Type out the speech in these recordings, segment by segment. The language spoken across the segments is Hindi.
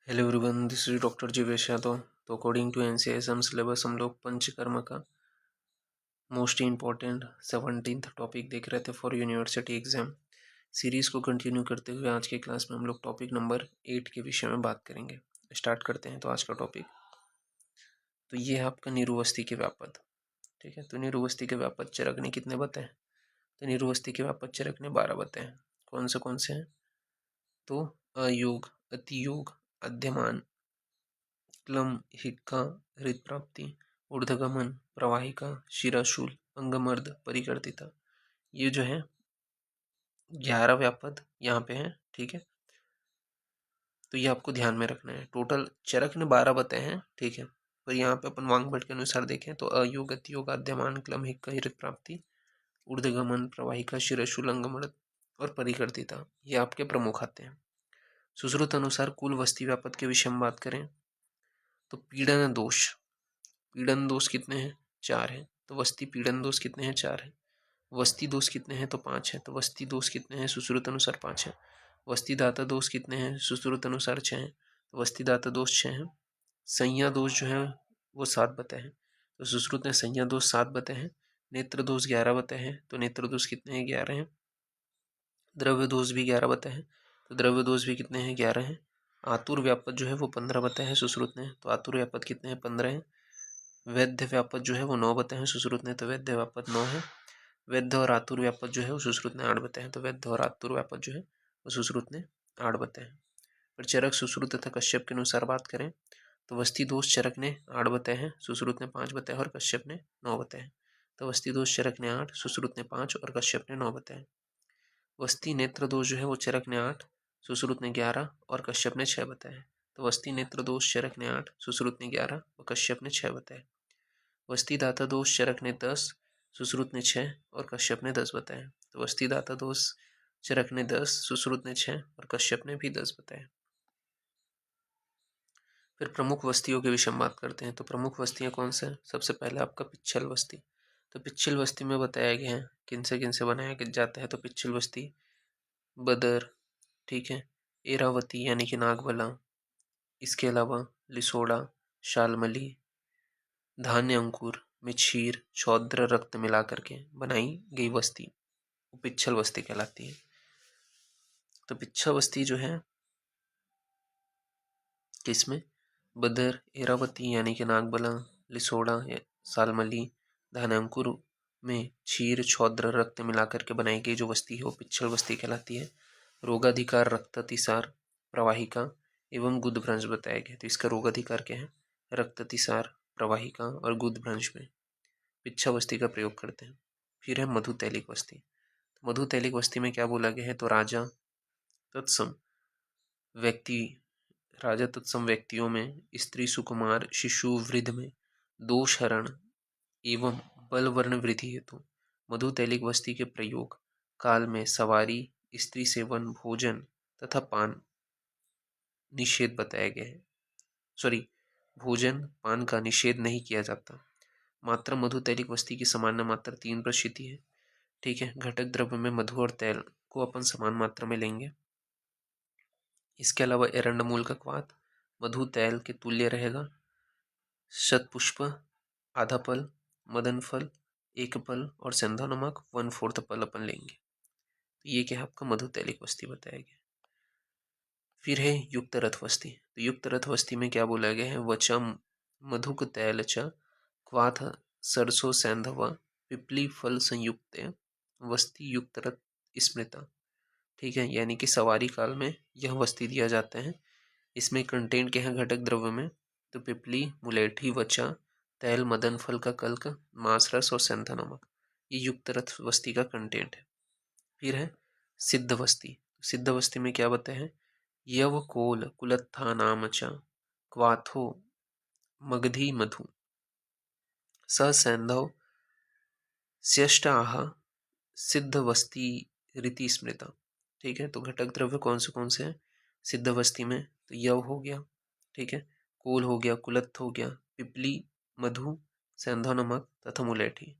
Hello everyone, this is doctor Jeevesh Yadav. तो अकॉर्डिंग टू एनसीआईएसएम सिलेबस हम लोग पंचकर्म का मोस्ट इम्पॉर्टेंट 17th टॉपिक देख रहे थे फॉर यूनिवर्सिटी एग्जाम। सीरीज को कंटिन्यू करते हुए आज के क्लास में हम लोग टॉपिक नंबर 8 के विषय में बात करेंगे। स्टार्ट करते हैं। तो आज का टॉपिक तो ये है आपका निरुवस्ती के व्यापद। ठीक है, तो निरुवस्ती के व्यापद चरक ने कितने बताए? तो निरुवस्ती के व्यापद चरक ने 12 बताए। कौन से हैं? तो अयोग, अतियोग, अध्यमान, क्लम, हिक्का, हृद प्राप्ति, ऊर्ध्वगमन, प्रवाहिका, शिराशूल, अंगमर्द, परिकर्तिता। ये जो है 11 व्यापद यहाँ पे है। ठीक है, तो ये आपको ध्यान में रखना है। टोटल चरक ने 12 बताए हैं। ठीक है, पर यहाँ पे अपन वांगभट के अनुसार देखें तो अयोग, अतियोग, आद्यमान, क्लम, हिक्का, हृद प्राप्ति, ऊर्ध्वगमन, प्रवाहिका, शिराशूल, अंगमर्द और परिकर्तिता ये आपके प्रमुख आते हैं। सुश्रुत अनुसार कुल वस्ती व्यापद के विषय में बात करें तो पीड़न दोष, पीड़न दोष कितने हैं? 4 हैं। तो वस्ती पीड़न दोष कितने हैं? 4 हैं। वस्ती दोष कितने हैं? तो 5 है। तो वस्ती दोष कितने हैं? सुश्रुत अनुसार 5 है। वस्ती दाता दोष कितने हैं? सुश्रुत अनुसार 6 हैं। तो वस्ती दाता दोष 6 हैं। संज्ञा दोष जो है वो 7 बताए हैं। तो सुश्रुत ने संज्ञा दोष 7 बताए हैं। नेत्र दोष 11 बताए हैं। तो नेत्र दोष कितने हैं? 11 हैं। द्रव्य दोष भी 11 बताए हैं। तो द्रव्य दोष भी कितने हैं? 11 हैं। आतुर व्यापद जो है वो 15 बताए हैं सुश्रुत ने। तो आतुर व्यापद कितने हैं? 15 हैं। वैद्य व्यापद जो है वो 9 बताए हैं सुश्रुत ने। तो वैद्य व्यापद 9 है। वैद्य और आतुर व्यापद जो है वो सुश्रुत ने 8 बताए हैं। तो वैद्य और आतुर व्यापद जो है वो सुश्रुत ने 8 बताए हैं। पर चरक, सुश्रुत तथा कश्यप के अनुसार बात करें तो वस्ती दोष चरक ने 8 बताए हैं, सुश्रुत ने 5 बताए और कश्यप ने 9 बताए हैं। तो वस्ती दोष चरक ने 8, सुश्रुत ने 5 और कश्यप ने 9 बताए। वस्ती नेत्र दोष जो है वो चरक ने 8, सुश्रुत ने 11 और कश्यप ने 6 बताए। तो वस्ती नेत्र दोष चरक ने 8, सुश्रुत ने 11 और कश्यप ने 6 बताए। वस्ती दाता दोष चरक ने 10, सुश्रुत ने 6 और कश्यप ने 10 बताए। तो वस्ती दाता दोष चरक ने 10, सुश्रुत ने 6 और कश्यप ने भी 10 बताए। फिर प्रमुख वस्तियों के विषय में बात करते हैं। तो प्रमुख वस्तियां कौन से हैं? सबसे पहले आपका पिच्छल वस्ती। तो पिच्छल वस्ती में बताया गया है किन से बनाया जाता है। तो पिच्छल वस्ती बदर, ठीक है, एरावती यानी कि नागबला, इसके अलावा लिसोड़ा, शालमली, धान्य अंकुर में क्षीर, छौद्र रक्त मिला करके बनाई गई वस्ती वो पिच्छल वस्ती कहलाती है। तो पिच्छल वस्ती जो है किसमें? बदर, एरावती यानी कि नागबला, लिसोड़ा, सालमली, धान्य अंकुर में क्षीर, छौद्र रक्त मिला करके बनाई गई जो वस्ती है वो पिच्छल वस्ती कहलाती है। रोगाधिकार, रक्ततिसार, प्रवाहिका एवं गुदभ्रंश बताया गया। तो इसका रोगाधिकार क्या है? रक्ततिसार, प्रवाहिका और गुदभ्रंश में पिच्छावस्थी का प्रयोग करते हैं। फिर है मधुतैलिक वस्ती। मधुतैलिक वस्ती में क्या बोला गया है? तो तत्सम व्यक्ति राजा तत्सम व्यक्तियों में स्त्री, सुकुमार, शिशु, वृद्ध में दोषहरण एवं बलवर्ण वृद्धि हेतु मधुतैलिक वस्ती के प्रयोग काल में सवारी, स्त्री सेवन, भोजन तथा पान निषेध बताया गया है। सॉरी, भोजन पान का निषेध नहीं किया जाता। मात्रा मधुतैलिक वस्ती की सामान्य मात्रा 3 प्रतिशत है। ठीक है, घटक द्रव्य में मधु और तैल को अपन समान मात्रा में लेंगे। इसके अलावा एरंडमूल का क्वाथ मधु तैल के तुल्य रहेगा। शतपुष्प आधा पल, मदन फल 1 पल और सेंधा नमक 1/4 पल अपन लेंगे। तो ये क्या है? आपका मधुतैलिक वस्ती बताया गया। फिर है युक्त रथ वस्ती। तो युक्त रथ वस्ती में क्या बोला गया है? वचा मधुक तैल च क्वाथ सरसो सैंधव पिपली फल संयुक्त वस्ती युक्त रथ स्मृता। ठीक है, यानी कि सवारी काल में यह वस्ती दिया जाता है। इसमें कंटेंट क्या है घटक द्रव्य में? तो पिपली, मुलेठी, वचा, तैल, मदन फल का कल्क, मांस रस और सेंधा नमक, ये युक्त रथ वस्ती का कंटेंट है। फिर है सिद्ध वस्ती। सिद्ध वस्ती में क्या बताया है? यव कोल कुलत्था नाम च क्वाथो मगधी मधु स सैंधव स्यष्टाह सिद्ध वस्ती रीति स्मृता। ठीक है, तो घटक द्रव्य कौन से हैं सिद्ध वस्ती में? तो यव हो गया, ठीक है, कोल हो गया, कुलत्थ हो गया, पिपली, मधु, सेंधा नमक तथा मुलेठी,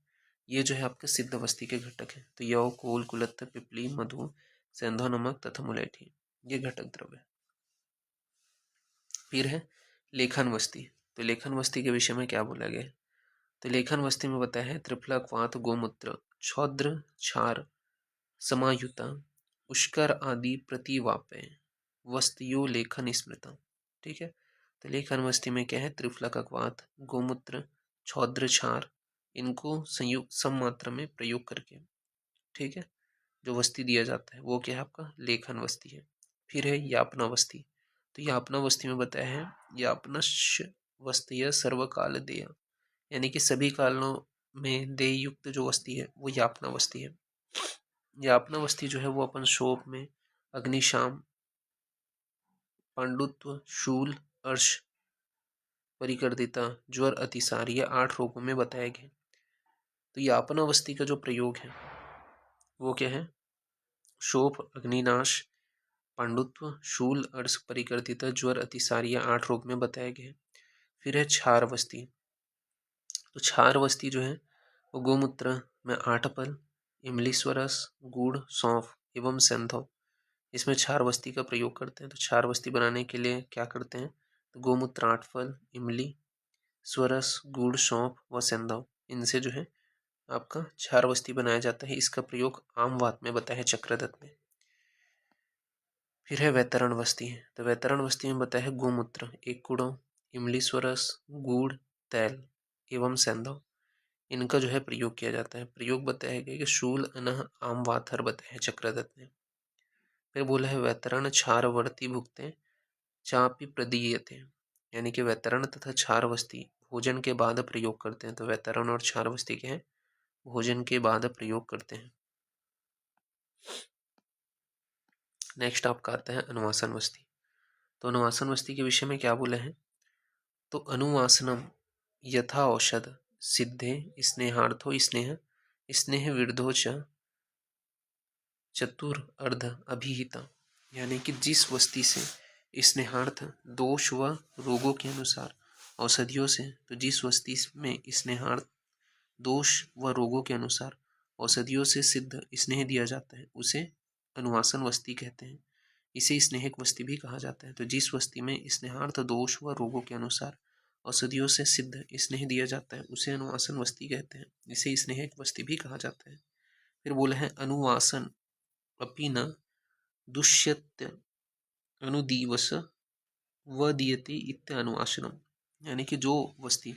ये जो है आपके सिद्ध वस्ती के घटक हैं। तो यव, कोल, कुलत्थ, पिपली, मधु, सेंधा नमक तथा मुलेठी ये घटक द्रव्य है। फिर है लेखन वस्ती। तो लेखन वस्ती के विषय में क्या बोला गया है? तो लेखन वस्ती में बताया है त्रिफलाक्वाथ गोमूत्र छौद्र क्षार समायुता पुष्कर आदि प्रतिवापय वस्तियों लेखन स्मृता। ठीक है, तो लेखन वस्ती में क्या है? त्रिफलाक्वाथ गोमूत्र छौद्र क्षार इनको संयुक्त सम मात्रा में प्रयोग करके, ठीक है, जो वस्ती दिया जाता है वो क्या है? आपका लेखन वस्ती है। फिर है यापना वस्ती। तो यापना वस्ती में बताया है यापनश वस्तीय सर्वकाल देय, यानी कि सभी कालों में देय युक्त जो वस्ती है वो यापना वस्ती है। यापना वस्ती जो है वो अपन शोभ में अग्निशाम पांडुत्व शूल अर्श परिकर्दिता ज्वर अतिसार ये 8 रोगों में बताया गया। तो यापना वस्ती का जो प्रयोग है वो क्या है? शोभ अग्निनाश पांडुत्व शूल अर्श परिकर्दिता ज्वर अतिसार ये 8 रोग में बताया गया है। फिर है क्षार वस्ती। तो क्षार वस्ती जो है वो गोमूत्र में 8 फल इमली स्वरस गुड़ सौंफ एवं सेंधव इसमें क्षार वस्ती का प्रयोग करते हैं। तो क्षार वस्ती बनाने के लिए क्या करते हैं? तो गोमूत्र 8 फल इमली स्वरस गुड़ सौंफ व सेंधव इनसे जो है आपका क्षार वस्ती बनाया जाता है। इसका प्रयोग आम वात में बताया है चक्रदत्त ने। फिर है वैतरण वस्ती। तो वैतरण वस्ती में बताया है गोमूत्र 1 कुड़ों इमली स्वरस गुड़ तैल एवं सेंधव इनका जो है प्रयोग किया जाता है। प्रयोग बताया गया कि शूल अनह आम वाथर बताया है चक्रदत्त ने। फिर बोला है वैतरण क्षार वर्ती भुगते चापी प्रदीयते, यानी कि वैतरण तथा क्षार वस्ती भोजन के बाद प्रयोग करते हैं। तो वैतरण और क्षार वस्ती क्या है? भोजन के बाद प्रयोग करते हैं। नेक्स्ट आपका आता है अनुवासन वस्ती। तो अनुवासन वस्ती के विषय में क्या बोले हैं? तो अनुवासनम यथा औषध सिद्धे स्नेहार्थो स्नेह स्नेह विरधो च चतुर अर्ध अभिहिता, यानी कि जिस वस्ती से स्नेहार्थ दोष व रोगों के अनुसार औषधियों से, तो जिस वस्ती में स्नेहार्थ दोष व रोगों के अनुसार औषधियों से सिद्ध स्नेह दिया जाता है उसे अनुवासन वस्ती कहते हैं। इसे स्नेहक वस्ती भी कहा जाता है। तो जिस वस्ती में स्नेहार्थ दोष व रोगों के अनुसार औषधियों से सिद्ध स्नेह दिया जाता है उसे अनुवासन वस्ती कहते हैं। इसे स्नेहक वस्ती भी कहा जाता है। फिर बोला है अनुवासन अपि न दुष्यत्य अनुदीवस व दीयते इत्य अनुवासनम, यानी कि जो वस्ती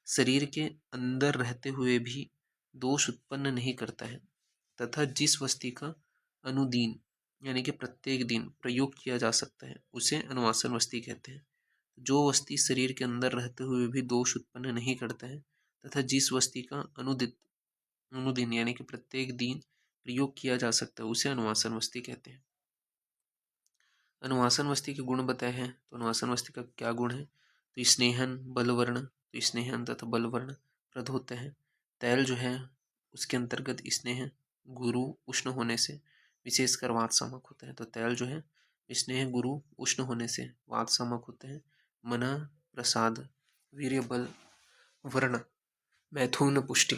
शरीर के अंदर रहते हुए भी दोष उत्पन्न नहीं करता है तथा जिस वस्ती का अनुदीन यानी कि प्रत्येक दिन प्रयोग किया जा सकता है उसे अनुवासन वस्ती कहते हैं। जो वस्ती शरीर के अंदर रहते हुए भी दोष उत्पन्न नहीं करता है तथा जिस वस्ती का अनुदित अनुदिन यानी कि प्रत्येक दिन प्रयोग किया जा सकता है उसे अनुवासन वस्ती कहते हैं। अनुवासन वस्ती के गुण बताए हैं। तो अनुवासन वस्ती का क्या गुण है? तो स्नेहन बलवर्ण, तो स्नेहन तथा बलवर्ण प्रद होते हैं। तैल जो है उसके अंतर्गत स्नेह गुरु उष्ण होने से विशेषकर वात सामक होते हैं। तो तैल जो है स्नेह गुरु उष्ण होने से वात सामक होते हैं। मना प्रसाद वीर्य बल वर्ण मैथुन पुष्टि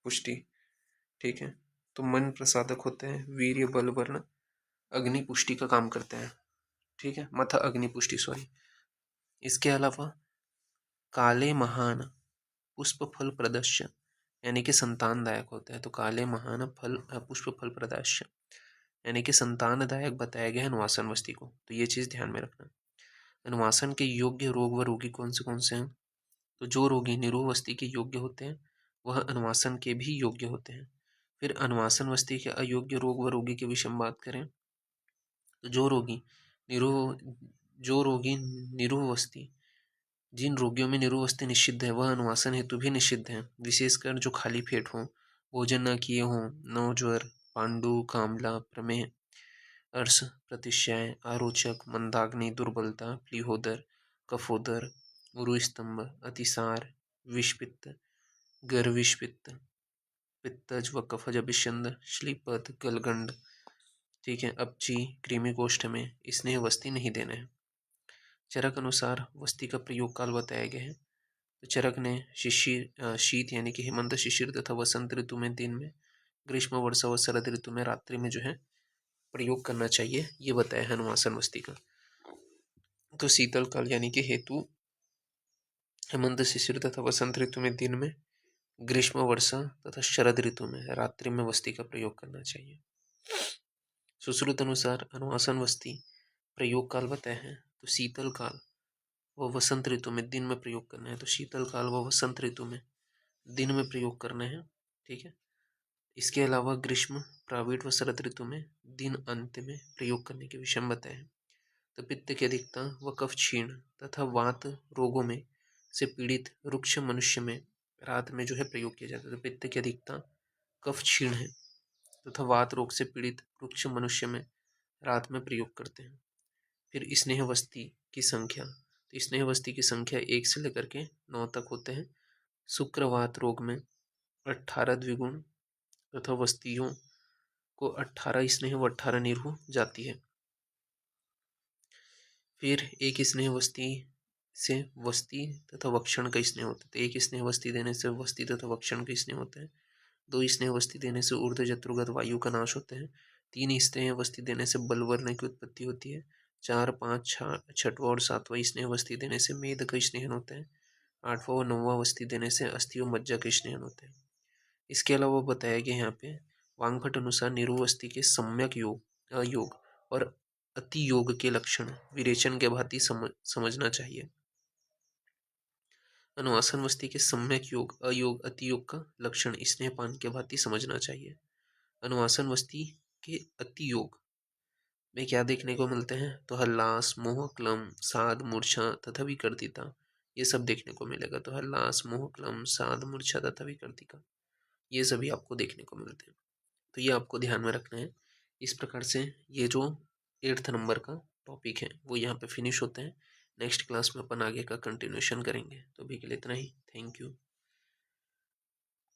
पुष्टि, ठीक है, तो मन प्रसादक होते हैं। वीर्य बल वर्ण अग्नि पुष्टि का काम करते हैं, ठीक है, मथ अग्नि पुष्टि सॉरी। इसके अलावा काले महान पुष्प फल प्रदर्शन यानी कि संतानदायक होता है। तो काले महान फल पुष्प फल प्रदर्शन यानी कि संतानदायक बताया गया है अनुवासन वस्ती को। तो ये चीज ध्यान में रखना। अनुवासन के योग्य रोग व रोगी कौन से हैं? तो जो रोगी निरोग वस्ती के योग्य होते हैं वह अनुवासन के भी योग्य होते हैं। फिर अनुवासन वस्ती के अयोग्य रोग व रोगी के विषय में बात करें तो जो रोगी निरोग वस्ती जिन रोगियों में निरोग वस्ती निषिद्ध है वह अनुवासन हेतु भी निषिद्ध है। विशेषकर जो खाली पेट हों भोजन न किए हों नवज्वर पांडु कामला प्रमेह अर्श प्रतिश्याय आरोचक मंदाग्नि दुर्बलता प्लीहोदर कफोदर उरुस्तंभ अतिसार विषपित्त गर्विषपित्त पित्तज व कफज अभिषंद श्लीपद गलगंड, ठीक है, अपची कृमि कोष्ठ में स्नेह वस्ती नहीं देना है। चरक अनुसार वस्ती का प्रयोग काल बताया गया है। तो चरक ने शिशिर शीत यानी कि हेमंत शिशिर तथा वसंत ऋतु में दिन में ग्रीष्म वर्षा व शरद ऋतु में रात्रि में जो है प्रयोग करना चाहिए ये बताया है अनुवासन वस्ती का। तो शीतल काल यानी कि हेतु हेमंत शिशिर तथा वसंत ऋतु में दिन में, ग्रीष्म वर्षा तथा शरद ऋतु में रात्रि में वस्ती का प्रयोग करना चाहिए। सुश्रुत अनुसार अनुवासन वस्ती प्रयोग काल बताए हैं, तो शीतल काल व वसंत ऋतु में दिन में प्रयोग करना है, तो शीतल काल व वसंत ऋतु में दिन में प्रयोग करना है। ठीक है। इसके अलावा ग्रीष्म, प्राविट व शरद ऋतु में दिन अंत में प्रयोग करने के विषय में बताए हैं। तो पित्त की अधिकता व कफ क्षीण तथा वात रोगों में से पीड़ित रुक्ष मनुष्य में रात में जो है प्रयोग किया जाता है। तो पित्त की अधिकता, कफ क्षीण है तथा वात रोग से पीड़ित रुक्ष मनुष्य में रात में प्रयोग करते हैं। फिर स्नेहवस्ती की संख्या, तो स्नेहवस्ती की संख्या 1 से लेकर के 9 तक होते हैं। शुक्रवात रोग में 18 द्विगुण तथा वस्तियों को 18 स्नेह व 18 निरहु जाती है। फिर एक स्नेह वस्ती से वस्ती तथा वक्षण का स्नेह होता है, तो एक स्नेह वस्ती देने से वस्ती तथा वक्षण का स्नेह होता है। 2 स्नेह वस्ती देने से ऊर्ध्व जत्रुगत वायु का नाश होता है। 3 स्नेह वस्ती देने से बलवर्ण की उत्पत्ति होती है। 4, 5, 6वां और 7वां स्नेह वस्ती देने से मेद का स्नेहन होता है। 8वां व 9वां वस्ती देने से अस्थि व मज्जा का स्नेहन होता है। इसके अलावा बताया गया यहाँ पे वांगभट अनुसार निरुवस्ती के सम्यक योग, अयोग और अति योग के लक्षण विरेचन के भांति समझना चाहिए। अनुवासन वस्ती के सम्यक योग, अयोग, अति योग का लक्षण स्नेहपान के भांति समझना चाहिए। अनुवासन वस्ती के अति योग में क्या देखने को मिलते हैं, तो हल्लास, मोह, क्लम, साध, मूर्छा तथा विकृतिता, ये सब देखने को मिलेगा। तो हल्लास, मोह, क्लम, साध, मूर्छा तथा विकृतिका, ये सभी आपको देखने को मिलते हैं। तो ये आपको ध्यान में रखना है। इस प्रकार से ये जो 8th नंबर का टॉपिक है वो यहाँ पे फिनिश होते हैं। नेक्स्ट क्लास में अपन आगे का कंटिन्यूशन करेंगे। तो अभी के लिए इतना ही। Thank you.